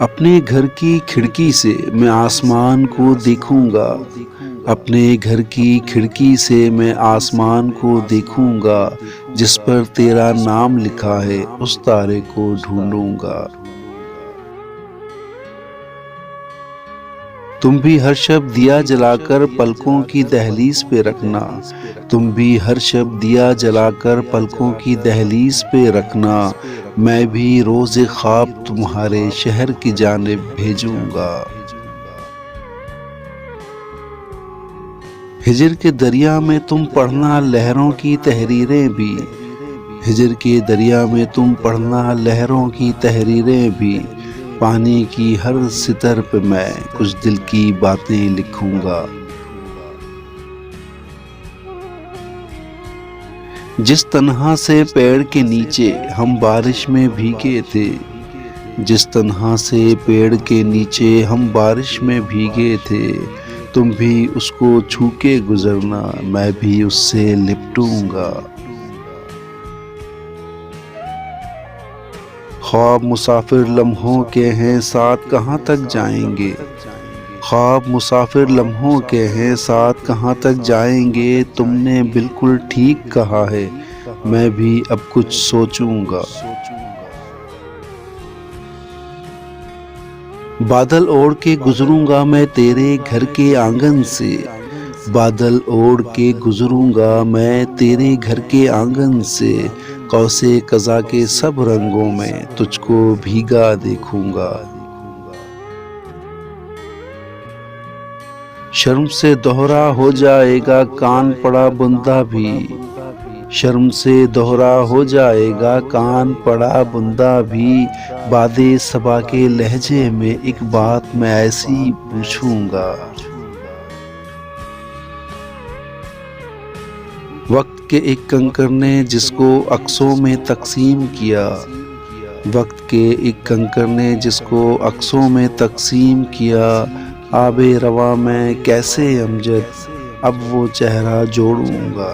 اپنے گھر کی کھڑکی سے میں آسمان کو دیکھوں گا، اپنے گھر کی کھڑکی سے میں آسمان کو دیکھوں گا، جس پر تیرا نام لکھا ہے اس تارے کو ڈھونڈوں گا۔ تم بھی ہر شب دیا جلا کر پلکوں کی دہلیز پہ رکھنا، تم بھی ہر شب دیا جلا کر پلکوں کی دہلیز پہ رکھنا، میں بھی روز خواب تمہارے شہر کی جانب بھیجوں گا۔ ہجر کے دریا میں تم پڑھنا لہروں کی تحریریں بھی، ہجر کے دریا میں تم پڑھنا لہروں کی تحریریں بھی، پانی کی ہر سطر پہ میں کچھ دل کی باتیں لکھوں گا۔ جس تنہا سے پیڑ کے نیچے ہم بارش میں بھیگے تھے، جس تنہا سے پیڑ کے نیچے ہم بارش میں بھیگے تھے، تم بھی اس کو چھو کے گزرنا، میں بھی اس سے لپٹوں گا۔ خواب مسافر لمحوں کے ہیں ساتھ کہاں تک جائیں گے، خواب مسافر لمحوں کے ہیں ساتھ کہاں تک جائیں گے، تم نے بالکل ٹھیک کہا ہے، میں بھی اب کچھ سوچوں گا۔ بادل اوڑھ کے گزروں گا میں تیرے گھر کے آنگن سے، بادل اوڑھ کے گزروں گا میں تیرے گھر کے آنگن سے، قوس قزح کے سب رنگوں میں تجھ کو بھیگا دیکھوں گا۔ شرم سے دوہرا ہو جائے گا کان پڑا بندہ بھی، شرم سے دوہرا ہو جائے گا کان پڑا بندہ بھی، باد صبا کے لہجے میں ایک بات میں ایسی پوچھوں گا۔ وقت کے ایک کنکر نے جس کو عکسوں میں تقسیم کیا، وقت کے ایک کنکر نے جس کو عکسوں میں تقسیم کیا، آب رواں میں کیسے امجد اب وہ چہرہ جوڑوں گا۔